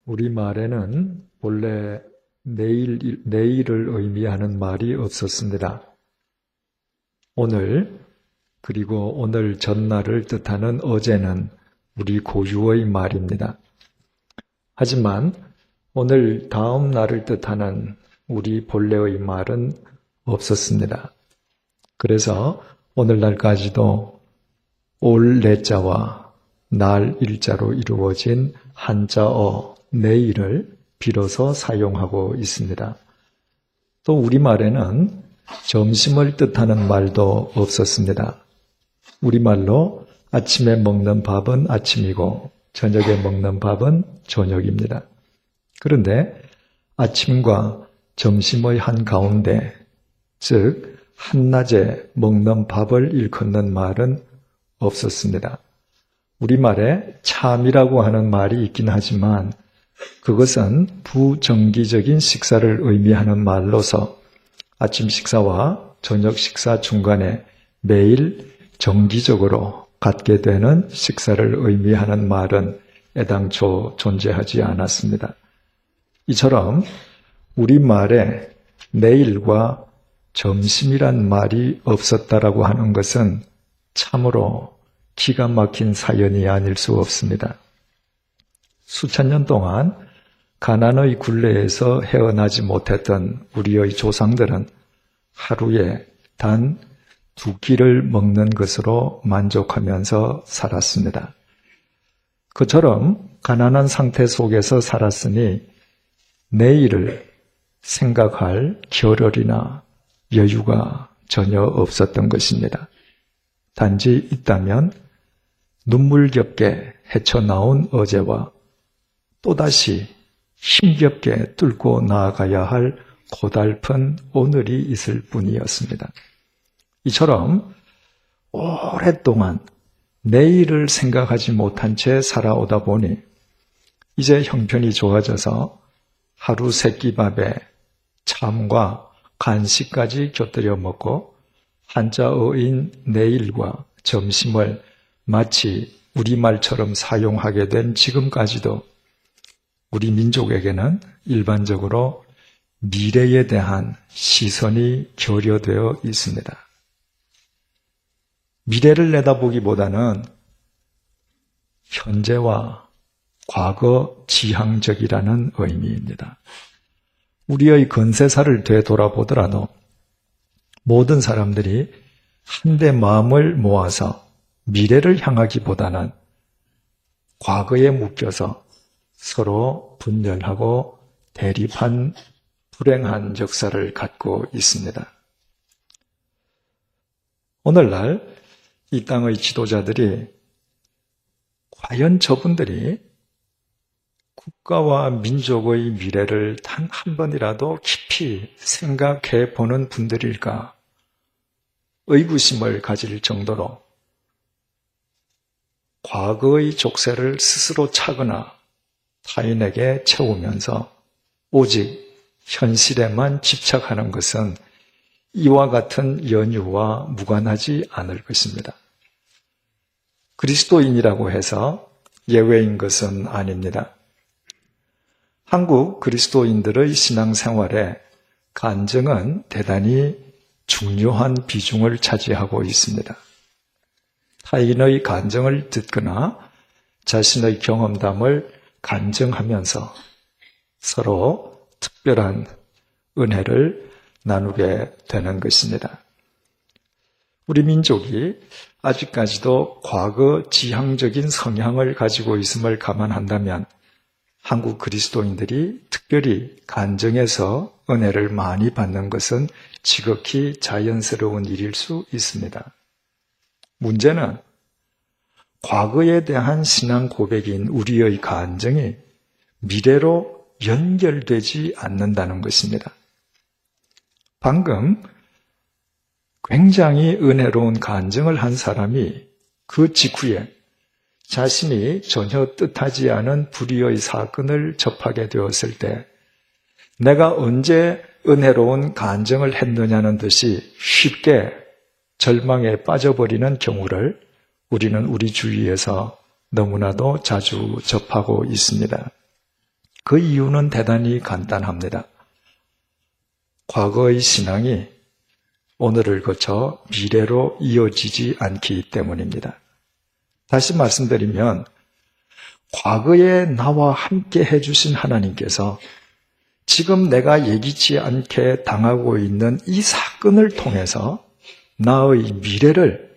우리말에는 본래 내일을 의미하는 말이 없었습니다. 오늘, 그리고 오늘 전날을 뜻하는 어제는 우리 고유의 말입니다. 하지만 오늘 다음 날을 뜻하는 우리 본래의 말은 없었습니다. 그래서 오늘날까지도 올 내자와 날 일자로 이루어진 한자어 내일을 비로소 사용하고 있습니다. 또 우리말에는 점심을 뜻하는 말도 없었습니다. 우리말로 아침에 먹는 밥은 아침이고 저녁에 먹는 밥은 저녁입니다. 그런데 아침과 점심의 한가운데, 즉 한낮에 먹는 밥을 일컫는 말은 없었습니다. 우리말에 참이라고 하는 말이 있긴 하지만 그것은 부정기적인 식사를 의미하는 말로서 아침 식사와 저녁 식사 중간에 매일 정기적으로 갖게 되는 식사를 의미하는 말은 애당초 존재하지 않았습니다. 이처럼 우리말에 내일과 점심이란 말이 없었다라고 하는 것은 참으로 기가 막힌 사연이 아닐 수 없습니다. 수천 년 동안 가나안의 굴레에서 헤어나지 못했던 우리의 조상들은 하루에 단 2끼를 먹는 것으로 만족하면서 살았습니다. 그처럼 가난한 상태 속에서 살았으니 내일을 생각할 겨를이나 여유가 전혀 없었던 것입니다. 단지 있다면 눈물겹게 헤쳐나온 어제와 또다시 힘겹게 뚫고 나아가야 할 고달픈 오늘이 있을 뿐이었습니다. 이처럼 오랫동안 내일을 생각하지 못한 채 살아오다 보니 이제 형편이 좋아져서 하루 세끼밥에 참과 간식까지 곁들여 먹고 한자어인 내일과 점심을 마치 우리말처럼 사용하게 된 지금까지도 우리 민족에게는 일반적으로 미래에 대한 시선이 결여되어 있습니다. 미래를 내다보기보다는 현재와 과거 지향적이라는 의미입니다. 우리의 건세사를 되돌아보더라도 모든 사람들이 한데 마음을 모아서 미래를 향하기보다는 과거에 묶여서 서로 분열하고 대립한 불행한 역사를 갖고 있습니다. 오늘날 이 땅의 지도자들이 과연 저분들이 국가와 민족의 미래를 단 한 번이라도 깊이 생각해 보는 분들일까 의구심을 가질 정도로 과거의 족쇄를 스스로 차거나 타인에게 채우면서 오직 현실에만 집착하는 것은 이와 같은 연유와 무관하지 않을 것입니다. 그리스도인이라고 해서 예외인 것은 아닙니다. 한국 그리스도인들의 신앙생활에 간증은 대단히 중요한 비중을 차지하고 있습니다. 타인의 간증을 듣거나 자신의 경험담을 간증하면서 서로 특별한 은혜를 나누게 되는 것입니다. 우리 민족이 아직까지도 과거 지향적인 성향을 가지고 있음을 감안한다면 한국 그리스도인들이 특별히 간증에서 은혜를 많이 받는 것은 지극히 자연스러운 일일 수 있습니다. 문제는 과거에 대한 신앙 고백인 우리의 간증이 미래로 연결되지 않는다는 것입니다. 방금 굉장히 은혜로운 간증을 한 사람이 그 직후에 자신이 전혀 뜻하지 않은 불의의 사건을 접하게 되었을 때 내가 언제 은혜로운 간증을 했느냐는 듯이 쉽게 절망에 빠져버리는 경우를 우리는 우리 주위에서 너무나도 자주 접하고 있습니다. 그 이유는 대단히 간단합니다. 과거의 신앙이 오늘을 거쳐 미래로 이어지지 않기 때문입니다. 다시 말씀드리면 과거에 나와 함께 해주신 하나님께서 지금 내가 예기치 않게 당하고 있는 이 사건을 통해서 나의 미래를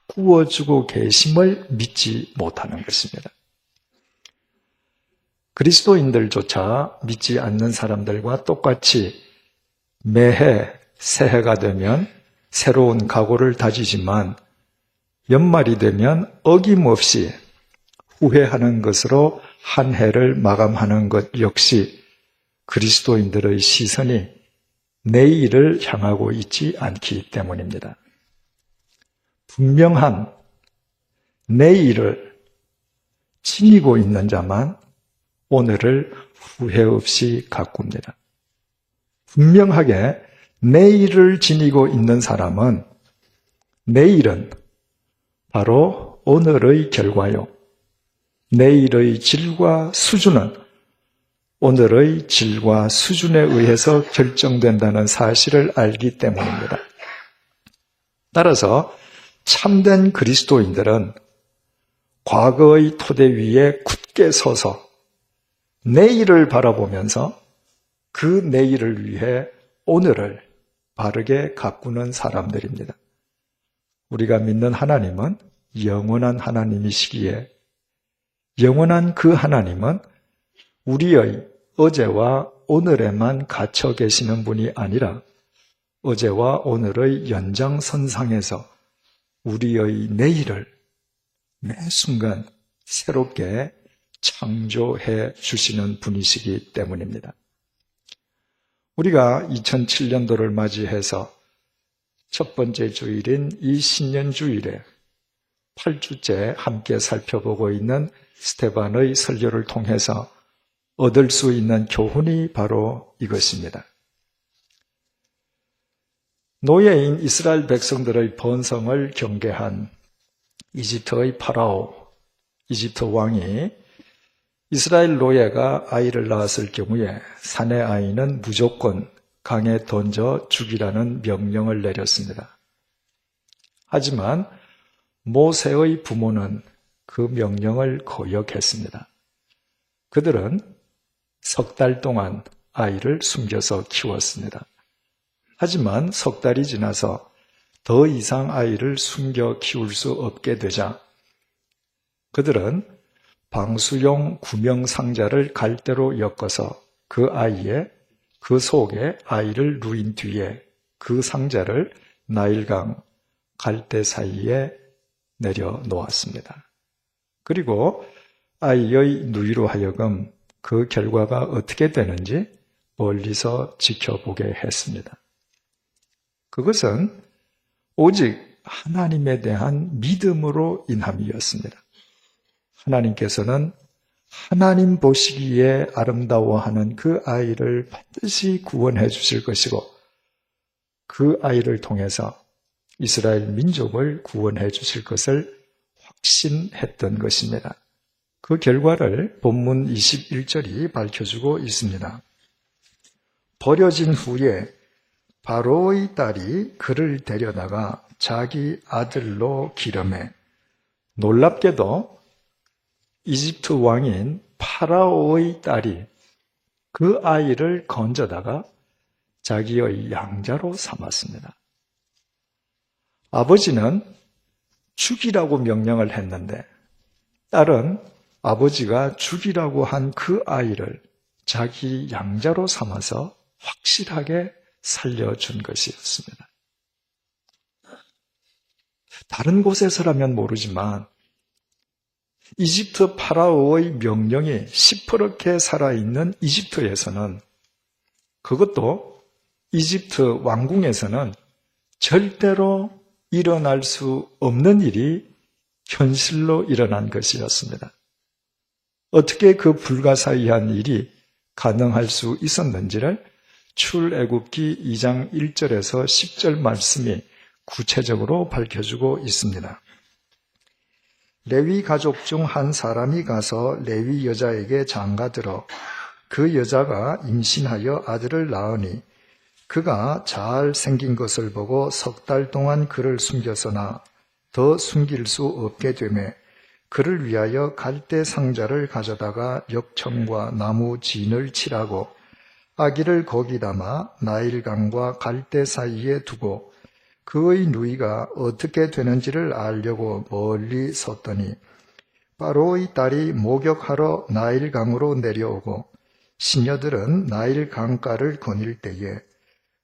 가꾸어주고 계심을 믿지 못하는 것입니다. 그리스도인들조차 믿지 않는 사람들과 똑같이 매해 새해가 되면 새로운 각오를 다지지만 연말이 되면 어김없이 후회하는 것으로 한 해를 마감하는 것 역시 그리스도인들의 시선이 내일을 향하고 있지 않기 때문입니다. 분명한 내일을 지니고 있는 자만 오늘을 후회 없이 가꿉니다. 분명하게 내일을 지니고 있는 사람은 내일은 바로 오늘의 결과요. 내일의 질과 수준은 오늘의 질과 수준에 의해서 결정된다는 사실을 알기 때문입니다. 따라서 참된 그리스도인들은 과거의 토대 위에 굳게 서서 내일을 바라보면서 그 내일을 위해 오늘을 바르게 가꾸는 사람들입니다. 우리가 믿는 하나님은 영원한 하나님이시기에 영원한 그 하나님은 우리의 어제와 오늘에만 갇혀 계시는 분이 아니라 어제와 오늘의 연장선상에서 우리의 내일을 매 순간 새롭게 창조해 주시는 분이시기 때문입니다. 우리가 2007년도를 맞이해서 첫 번째 주일인 이 신년주일에 8주째 함께 살펴보고 있는 스테반의 설교를 통해서 얻을 수 있는 교훈이 바로 이것입니다. 노예인 이스라엘 백성들의 번성을 경계한 이집트의 파라오, 이집트 왕이 이스라엘 노예가 아이를 낳았을 경우에 사내 아이는 무조건 강에 던져 죽이라는 명령을 내렸습니다. 하지만 모세의 부모는 그 명령을 거역했습니다. 그들은 석 달 동안 아이를 숨겨서 키웠습니다. 하지만 석 달이 지나서 더 이상 아이를 숨겨 키울 수 없게 되자 그들은 방수용 구명 상자를 갈대로 엮어서 그 속에 아이를 누인 뒤에 그 상자를 나일강 갈대 사이에 내려 놓았습니다. 그리고 아이의 누이로 하여금 그 결과가 어떻게 되는지 멀리서 지켜보게 했습니다. 그것은 오직 하나님에 대한 믿음으로 인함이었습니다. 하나님께서는 하나님 보시기에 아름다워하는 그 아이를 반드시 구원해 주실 것이고 그 아이를 통해서 이스라엘 민족을 구원해 주실 것을 확신했던 것입니다. 그 결과를 본문 21절이 밝혀주고 있습니다. 버려진 후에 바로의 딸이 그를 데려다가 자기 아들로 기름해 놀랍게도 이집트 왕인 파라오의 딸이 그 아이를 건져다가 자기의 양자로 삼았습니다. 아버지는 죽이라고 명령을 했는데 딸은 아버지가 죽이라고 한 그 아이를 자기 양자로 삼아서 확실하게 살려준 것이었습니다. 다른 곳에서라면 모르지만 이집트 파라오의 명령이 시퍼렇게 살아있는 이집트에서는 그것도 이집트 왕궁에서는 절대로 일어날 수 없는 일이 현실로 일어난 것이었습니다. 어떻게 그 불가사의한 일이 가능할 수 있었는지를 출애굽기 2장 1절에서 10절 말씀이 구체적으로 밝혀주고 있습니다. 레위 가족 중 한 사람이 가서 레위 여자에게 장가들어 그 여자가 임신하여 아들을 낳으니 그가 잘 생긴 것을 보고 3달 동안 그를 숨겼으나 더 숨길 수 없게 되매 그를 위하여 갈대 상자를 가져다가 역청과 나무 진을 칠하고 아기를 거기 담아 나일강과 갈대 사이에 두고 그의 누이가 어떻게 되는지를 알려고 멀리 섰더니 바로의 딸이 목욕하러 나일강으로 내려오고 시녀들은 나일강가를 거닐 때에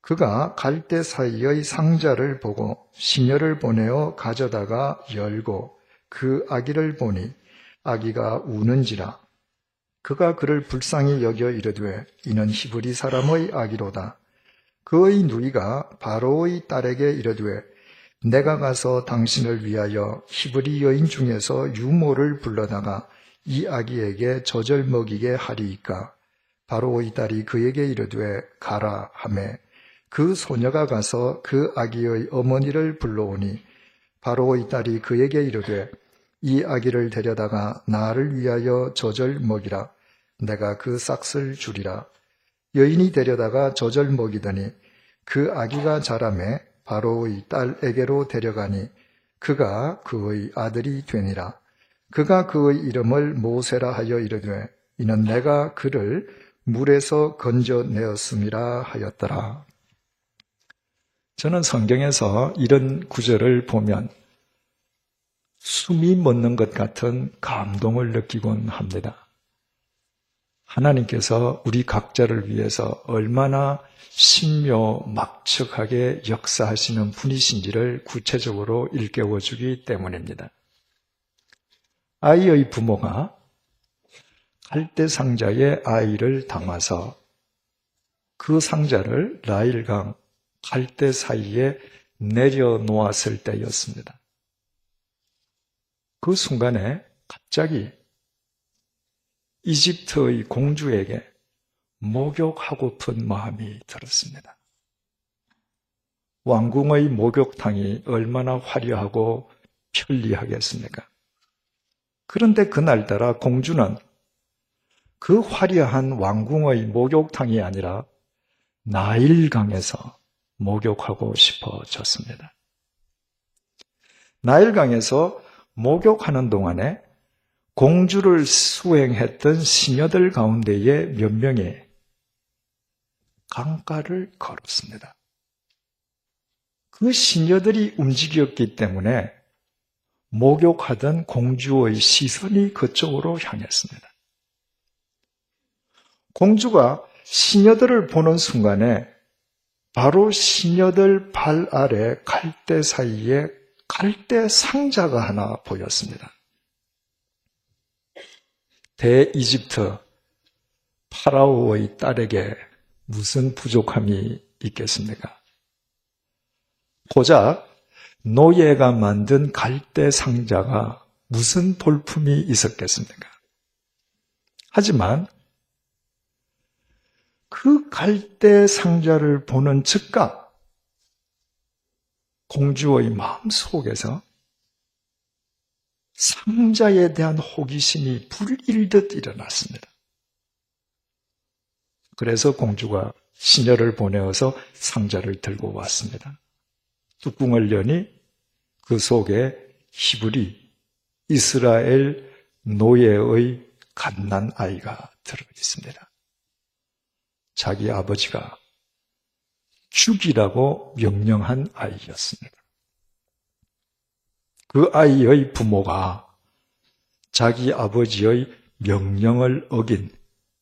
그가 갈대 사이의 상자를 보고 시녀를 보내어 가져다가 열고 그 아기를 보니 아기가 우는지라. 그가 그를 불쌍히 여겨 이르되 이는 히브리 사람의 아기로다. 그의 누이가 바로의 딸에게 이르되 내가 가서 당신을 위하여 히브리 여인 중에서 유모를 불러다가 이 아기에게 젖을 먹이게 하리이까. 바로의 딸이 그에게 이르되 가라 하매 그 소녀가 가서 그 아기의 어머니를 불러오니 바로의 딸이 그에게 이르되 이 아기를 데려다가 나를 위하여 젖을 먹이라. 내가 그 싹을 주리라. 여인이 데려다가 젖을 먹이더니 그 아기가 자라매 바로의 딸에게로 데려가니 그가 그의 아들이 되니라. 그가 그의 이름을 모세라 하여 이르되 이는 내가 그를 물에서 건져내었음이라 하였더라. 저는 성경에서 이런 구절을 보면 숨이 멎는 것 같은 감동을 느끼곤 합니다. 하나님께서 우리 각자를 위해서 얼마나 신묘막측하게 역사하시는 분이신지를 구체적으로 일깨워주기 때문입니다. 아이의 부모가 갈대 상자에 아이를 담아서 그 상자를 나일강 갈대 사이에 내려놓았을 때였습니다. 그 순간에 갑자기 이집트의 공주에게 목욕하고픈 마음이 들었습니다. 왕궁의 목욕탕이 얼마나 화려하고 편리하겠습니까? 그런데 그날따라 공주는 그 화려한 왕궁의 목욕탕이 아니라 나일강에서 목욕하고 싶어졌습니다. 나일강에서 목욕하는 동안에 공주를 수행했던 시녀들 가운데에 몇 명이 강가를 걸었습니다. 그 시녀들이 움직였기 때문에 목욕하던 공주의 시선이 그쪽으로 향했습니다. 공주가 시녀들을 보는 순간에 바로 시녀들 발 아래 갈대 사이에 갈대 상자가 하나 보였습니다. 대이집트 파라오의 딸에게 무슨 부족함이 있겠습니까? 고작 노예가 만든 갈대 상자가 무슨 볼품이 있었겠습니까? 하지만 그 갈대 상자를 보는 즉각 공주의 마음속에서 상자에 대한 호기심이 불일듯 일어났습니다. 그래서 공주가 시녀를 보내어서 상자를 들고 왔습니다. 뚜껑을 여니 그 속에 히브리 이스라엘 노예의 갓난 아이가 들어있습니다. 자기 아버지가 죽이라고 명령한 아이였습니다. 그 아이의 부모가 자기 아버지의 명령을 어긴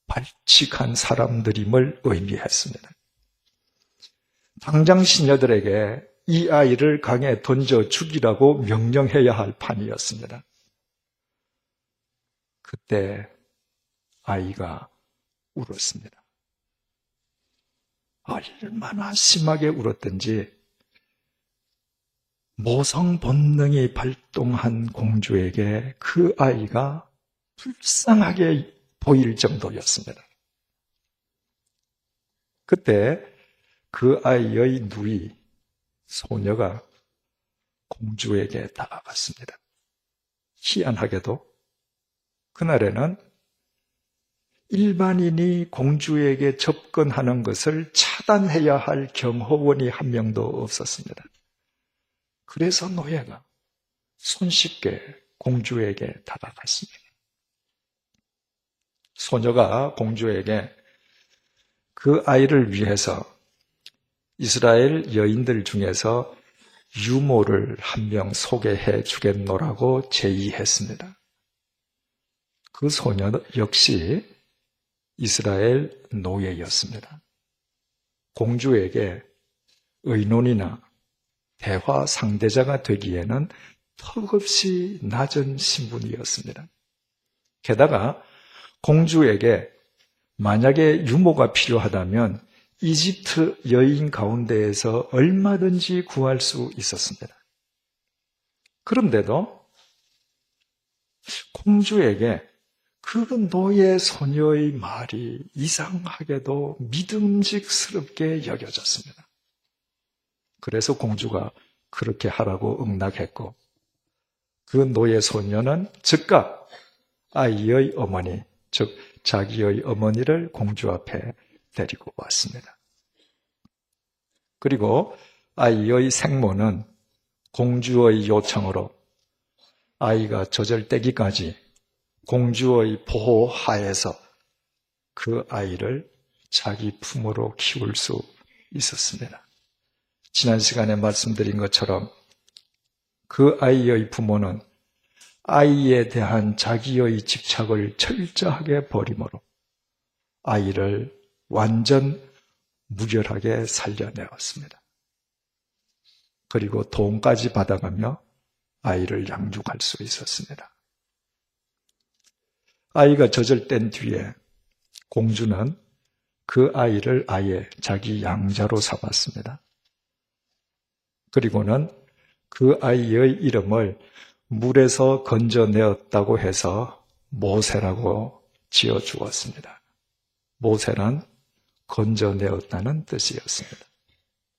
발칙한 사람들임을 의미했습니다. 당장 시녀들에게 이 아이를 강에 던져 죽이라고 명령해야 할 판이었습니다. 그때 아이가 울었습니다. 얼마나 심하게 울었던지 모성 본능이 발동한 공주에게 그 아이가 불쌍하게 보일 정도였습니다. 그때 그 아이의 누이 소녀가 공주에게 다가갔습니다. 희한하게도 그날에는 일반인이 공주에게 접근하는 것을 차단해야 할 경호원이 한 명도 없었습니다. 그래서 노예가 손쉽게 공주에게 다가갔습니다. 소녀가 공주에게 그 아이를 위해서 이스라엘 여인들 중에서 유모를 한 명 소개해 주겠노라고 제의했습니다. 그 소녀 역시 이스라엘 노예였습니다. 공주에게 의논이나 대화 상대자가 되기에는 턱없이 낮은 신분이었습니다. 게다가 공주에게 만약에 유모가 필요하다면 이집트 여인 가운데에서 얼마든지 구할 수 있었습니다. 그런데도 공주에게 그 노예 소녀의 말이 이상하게도 믿음직스럽게 여겨졌습니다. 그래서 공주가 그렇게 하라고 응낙했고, 그 노예 소녀는 즉각 아이의 어머니, 즉 자기의 어머니를 공주 앞에 데리고 왔습니다. 그리고 아이의 생모는 공주의 요청으로 아이가 젖을때기까지 공주의 보호 하에서 그 아이를 자기 품으로 키울 수 있었습니다. 지난 시간에 말씀드린 것처럼 그 아이의 부모는 아이에 대한 자기의 집착을 철저하게 버림으로 아이를 완전 무결하게 살려내었습니다. 그리고 돈까지 받아가며 아이를 양육할 수 있었습니다. 아이가 젖을뗀 뒤에 공주는 그 아이를 아예 자기 양자로 삼았습니다. 그리고는 그 아이의 이름을 물에서 건져내었다고 해서 모세라고 지어주었습니다. 모세는 건져내었다는 뜻이었습니다.